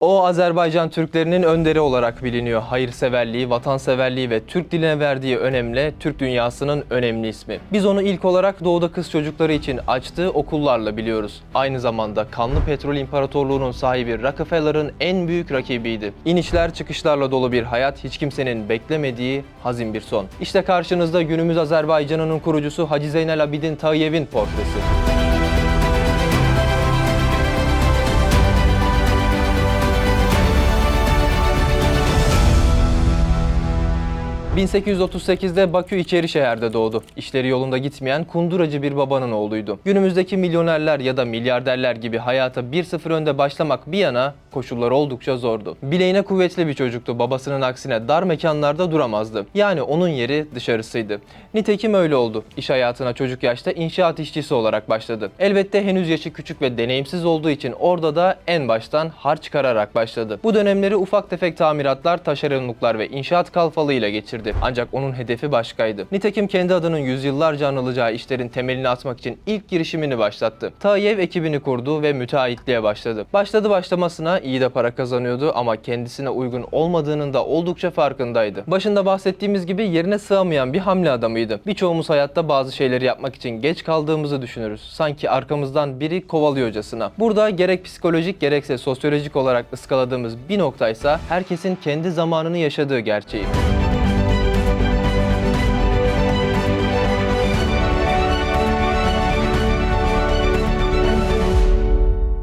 O Azerbaycan Türklerinin önderi olarak biliniyor. Hayırseverliği, vatanseverliği ve Türk diline verdiği önemle Türk dünyasının önemli ismi. Biz onu ilk olarak doğuda kız çocukları için açtığı okullarla biliyoruz. Aynı zamanda kanlı petrol imparatorluğunun sahibi Rockefeller'ın en büyük rakibiydi. İnişler çıkışlarla dolu bir hayat, hiç kimsenin beklemediği hazin bir son. İşte karşınızda günümüz Azerbaycan'ının kurucusu Hacı Zeynel Abidin Tağıyev'in portresi. 1838'de Bakü İçerişehir'de doğdu. İşleri yolunda gitmeyen kunduracı bir babanın oğluydu. Günümüzdeki milyonerler ya da milyarderler gibi hayata 1-0 önde başlamak bir yana koşullar oldukça zordu. Bileğine kuvvetli bir çocuktu. Babasının aksine dar mekanlarda duramazdı. Yani onun yeri dışarısıydı. Nitekim öyle oldu. İş hayatına çocuk yaşta inşaat işçisi olarak başladı. Elbette henüz yaşı küçük ve deneyimsiz olduğu için orada da en baştan harç çıkararak başladı. Bu dönemleri ufak tefek tamiratlar, taşeronluklar ve inşaat kalfalığıyla geçirdi. Ancak onun hedefi başkaydı. Nitekim kendi adının yüzyıllarca anılacağı işlerin temelini atmak için ilk girişimini başlattı. Tağıyev ekibini kurdu ve müteahhitliğe başladı. Başladı başlamasına iyi de para kazanıyordu ama kendisine uygun olmadığının da oldukça farkındaydı. Başında bahsettiğimiz gibi yerine sığamayan bir hamle adamıydı. Birçoğumuz hayatta bazı şeyleri yapmak için geç kaldığımızı düşünürüz. Sanki arkamızdan biri kovalıyorcasına. Burada gerek psikolojik gerekse sosyolojik olarak ıskaladığımız bir noktaysa herkesin kendi zamanını yaşadığı gerçeği.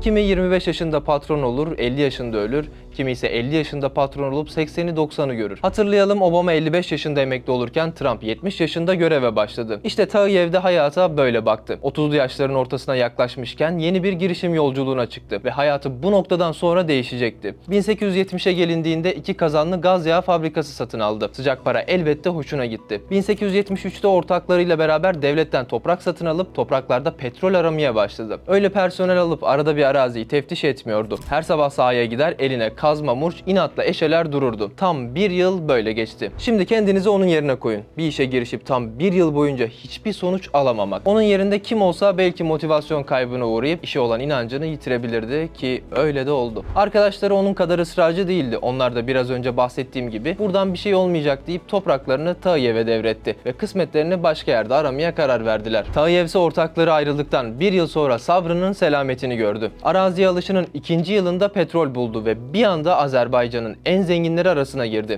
Kimi 25 yaşında patron olur, 50 yaşında ölür, kimi ise 50 yaşında patron olup 80'i 90'ı görür. Hatırlayalım, Obama 55 yaşında emekli olurken Trump 70 yaşında göreve başladı. İşte Tağıyev de hayata böyle baktı. 30'lu yaşların ortasına yaklaşmışken yeni bir girişim yolculuğuna çıktı ve hayatı bu noktadan sonra değişecekti. 1870'e gelindiğinde 2 kazanlı gaz yağı fabrikası satın aldı. Sıcak para elbette hoşuna gitti. 1873'te ortaklarıyla beraber devletten toprak satın alıp topraklarda petrol aramaya başladı. Öyle personel alıp arada bir araziyi teftiş etmiyordu. Her sabah sahaya gider, eline kazma, murç, inatla eşeler dururdu. Tam bir yıl böyle geçti. Şimdi kendinizi onun yerine koyun. Bir işe girişip tam bir yıl boyunca hiçbir sonuç alamamak. Onun yerinde kim olsa belki motivasyon kaybına uğrayıp işe olan inancını yitirebilirdi ki öyle de oldu. Arkadaşları onun kadar ısrarcı değildi. Onlar da biraz önce bahsettiğim gibi buradan bir şey olmayacak deyip topraklarını Tağıyev'e devretti ve kısmetlerini başka yerde aramaya karar verdiler. Tağıyev ise ortakları ayrıldıktan bir yıl sonra sabrının selametini gördü. Araziye alışının 2. yılında petrol buldu ve bir anda Azerbaycan'ın en zenginleri arasına girdi.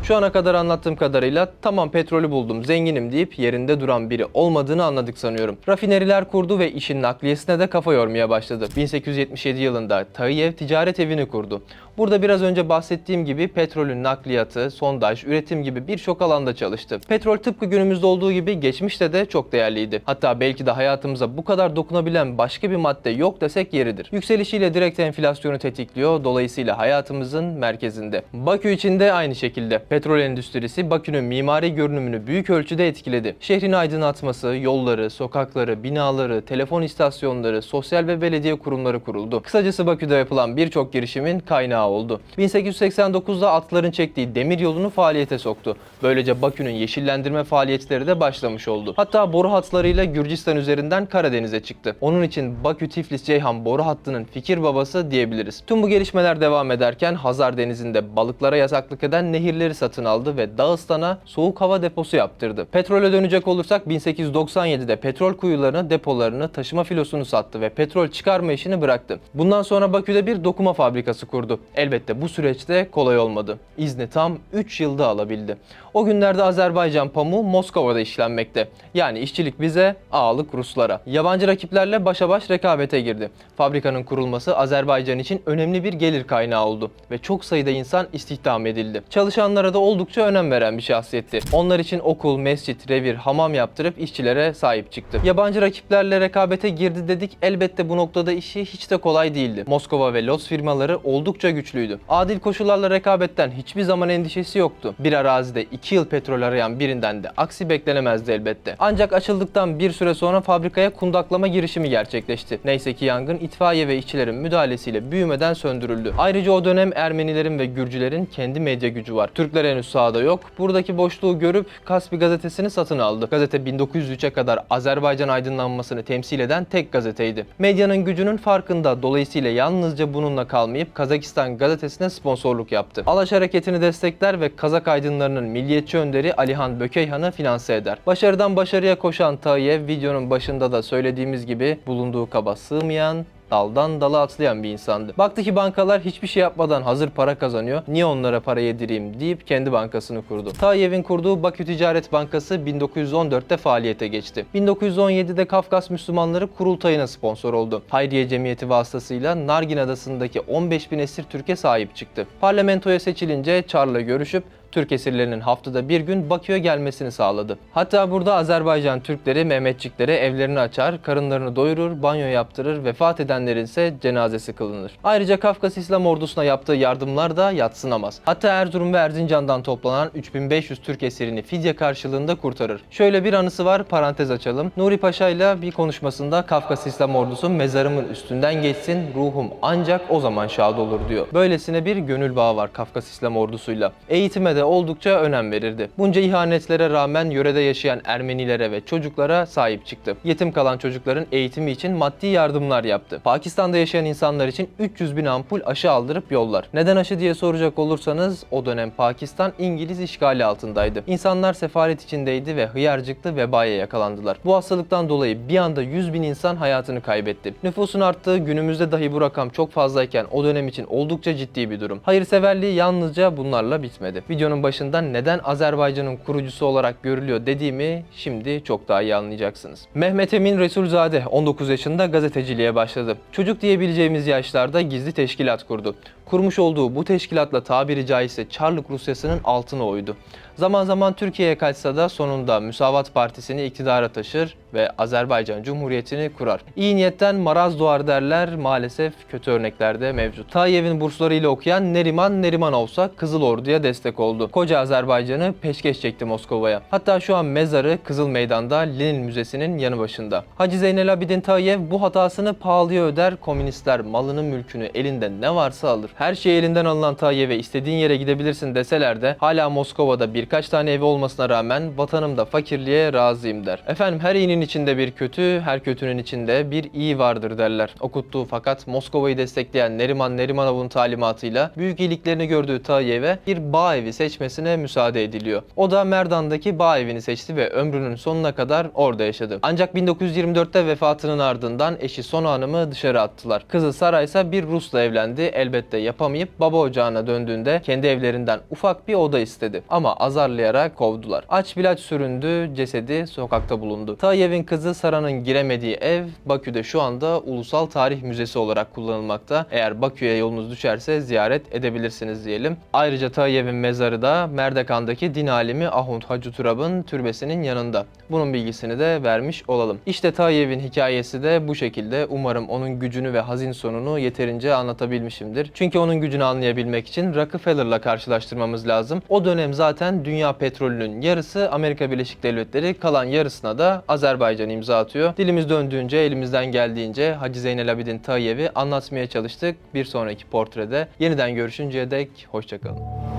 Şu ana kadar anlattığım kadarıyla tamam petrolü buldum, zenginim deyip yerinde duran biri olmadığını anladık sanıyorum. Rafineriler kurdu ve işin nakliyesine de kafa yormaya başladı. 1877 yılında Tağıyev ticaret evini kurdu. Burada biraz önce bahsettiğim gibi petrolün nakliyatı, sondaj, üretim gibi birçok alanda çalıştı. Petrol tıpkı günümüzde olduğu gibi geçmişte de çok değerliydi. Hatta belki de hayatımıza bu kadar dokunabilen başka bir madde yok desek yeridir. Yükselişiyle direkt enflasyonu tetikliyor, dolayısıyla hayatımızın merkezinde. Bakü için de aynı şekilde. Petrol endüstrisi Bakü'nün mimari görünümünü büyük ölçüde etkiledi. Şehrin aydınlatması, yolları, sokakları, binaları, telefon istasyonları, sosyal ve belediye kurumları kuruldu. Kısacası Bakü'de yapılan birçok girişimin kaynağı oldu. 1889'da atların çektiği demir yolunu faaliyete soktu. Böylece Bakü'nün yeşillendirme faaliyetleri de başlamış oldu. Hatta boru hatlarıyla Gürcistan üzerinden Karadeniz'e çıktı. Onun için Bakü-Tiflis-Ceyhan boru hattının fikir babası diyebiliriz. Tüm bu gelişmeler devam ederken Hazar Denizi'nde balıklara yasaklık eden nehirleri satın aldı ve Dağıstan'a soğuk hava deposu yaptırdı. Petrole dönecek olursak 1897'de petrol kuyularını, depolarını, taşıma filosunu sattı ve petrol çıkarma işini bıraktı. Bundan sonra Bakü'de bir dokuma fabrikası kurdu. Elbette bu süreçte kolay olmadı. İzni tam 3 yılda alabildi. O günlerde Azerbaycan pamuğu Moskova'da işlenmekte. Yani işçilik bize, ağalık Ruslara. Yabancı rakiplerle başa baş rekabete girdi. Fabrikanın kurulması Azerbaycan için önemli bir gelir kaynağı oldu ve çok sayıda insan istihdam edildi. Çalışanlara da oldukça önem veren bir şahsiyetti. Onlar için okul, mescit, revir, hamam yaptırıp işçilere sahip çıktı. Yabancı rakiplerle rekabete girdi dedik, elbette bu noktada işi hiç de kolay değildi. Moskova ve Lodz firmaları oldukça güçlü güçlüydü. Adil koşullarla rekabetten hiçbir zaman endişesi yoktu. Bir arazide 2 yıl petrol arayan birinden de aksi beklenemezdi elbette. Ancak açıldıktan bir süre sonra fabrikaya kundaklama girişimi gerçekleşti. Neyse ki yangın itfaiye ve işçilerin müdahalesiyle büyümeden söndürüldü. Ayrıca o dönem Ermenilerin ve Gürcülerin kendi medya gücü var. Türkler henüz sahada yok. Buradaki boşluğu görüp Kaspi gazetesini satın aldı. Gazete 1903'e kadar Azerbaycan aydınlanmasını temsil eden tek gazeteydi. Medyanın gücünün farkında, dolayısıyla yalnızca bununla kalmayıp Kazakistan gazetesine sponsorluk yaptı. Alaş hareketini destekler ve Kazak aydınlarının milliyetçi önderi Alihan Bökeyhan'ı finanse eder. Başarıdan başarıya koşan Tayiyev, videonun başında da söylediğimiz gibi bulunduğu kaba sığmayan, daldan dala atlayan bir insandı. Baktı ki bankalar hiçbir şey yapmadan hazır para kazanıyor, niye onlara para yedireyim deyip kendi bankasını kurdu. Tayiyev'in kurduğu Bakü Ticaret Bankası 1914'te faaliyete geçti. 1917'de Kafkas Müslümanları Kurultayı'na sponsor oldu. Hayriye Cemiyeti vasıtasıyla Nargin Adası'ndaki 15.000 esir Türk'e sahip çıktı. Parlamentoya seçilince Çar'la görüşüp Türk esirlerinin haftada bir gün Bakü'ye gelmesini sağladı. Hatta burada Azerbaycan Türkleri, Mehmetçiklere evlerini açar, karınlarını doyurur, banyo yaptırır, vefat edenlerin ise cenazesi kılınır. Ayrıca Kafkas İslam Ordusu'na yaptığı yardımlar da yadsınamaz. Hatta Erzurum ve Erzincan'dan toplanan 3500 Türk esirini fidye karşılığında kurtarır. Şöyle bir anısı var, parantez açalım. Nuri Paşa ile bir konuşmasında Kafkas İslam Ordusu mezarımın üstünden geçsin, ruhum ancak o zaman şad olur diyor. Böylesine bir gönül bağı var Kafkas İslam Ordusu'yla. Eğitime de oldukça önem verirdi. Bunca ihanetlere rağmen yörede yaşayan Ermenilere ve çocuklara sahip çıktı. Yetim kalan çocukların eğitimi için maddi yardımlar yaptı. Pakistan'da yaşayan insanlar için 300 bin ampul aşı aldırıp yollar. Neden aşı diye soracak olursanız o dönem Pakistan İngiliz işgali altındaydı. İnsanlar sefalet içindeydi ve hıyarcıklı vebaya yakalandılar. Bu hastalıktan dolayı bir anda 100 bin insan hayatını kaybetti. Nüfusun arttığı günümüzde dahi bu rakam çok fazlayken o dönem için oldukça ciddi bir durum. Hayırseverliği yalnızca bunlarla bitmedi. Videonun başında neden Azerbaycan'ın kurucusu olarak görülüyor dediğimi şimdi çok daha iyi anlayacaksınız. Mehmet Emin Resulzade 19 yaşında gazeteciliğe başladı. Çocuk diyebileceğimiz yaşlarda gizli teşkilat kurdu. Kurmuş olduğu bu teşkilatla tabiri caizse Çarlık Rusyası'nın altına oydu. Zaman zaman Türkiye'ye kaçsa da sonunda Müsavat Partisi'ni iktidara taşır ve Azerbaycan Cumhuriyeti'ni kurar. İyi niyetten maraz doğar derler, maalesef kötü örnekler de mevcut. Tayiyev'in burslarıyla okuyan Neriman Nerimanovsa Kızıl Ordu'ya destek oldu. Koca Azerbaycan'ı peşkeş çekti Moskova'ya. Hatta şu an mezarı Kızıl Meydan'da Lenin Müzesi'nin yanı başında. Hacı Zeynel Abidin Tayiyev bu hatasını pahalıya öder, komünistler malını mülkünü elinde ne varsa alır. Her şey elinden alınan Tayiyev'e istediğin yere gidebilirsin deseler de hala Moskova'da birkaç tane evi olmasına rağmen vatanımda fakirliğe razıyım der. Efendim her iyinin içinde bir kötü, her kötünün içinde bir iyi vardır derler. Okuttuğu fakat Moskova'yı destekleyen Neriman Nerimanov'un talimatıyla büyük iyiliklerini gördüğü Tayiyev'e bir bağ evi seçmesine müsaade ediliyor. O da Merdan'daki bağ evini seçti ve ömrünün sonuna kadar orada yaşadı. Ancak 1924'te vefatının ardından eşi Sona Hanım'ı dışarı attılar. Kızı Sara ise bir Rus'la evlendi. Elbette yapamayıp baba ocağına döndüğünde kendi evlerinden ufak bir oda istedi. Ama azarlayarak kovdular. Aç bilaç süründü, cesedi sokakta bulundu. Tayiyev'in kızı Sara'nın giremediği ev Bakü'de şu anda Ulusal Tarih Müzesi olarak kullanılmakta. Eğer Bakü'ye yolunuz düşerse ziyaret edebilirsiniz diyelim. Ayrıca Tayiyev'in mezarı da Merdekan'daki din alimi Ahund Hacı Turab'ın türbesinin yanında. Bunun bilgisini de vermiş olalım. İşte Tayiyev'in hikayesi de bu şekilde. Umarım onun gücünü ve hazin sonunu yeterince anlatabilmişimdir. Çünkü onun gücünü anlayabilmek için Rockefeller'la karşılaştırmamız lazım. O dönem zaten dünya petrolünün yarısı Amerika Birleşik Devletleri, kalan yarısına da Azerbaycan imza atıyor. Dilimiz döndüğünce, elimizden geldiğince Hacı Zeynel Abidin Tayiyev'i anlatmaya çalıştık. Bir sonraki portrede yeniden görüşünceye dek hoşçakalın.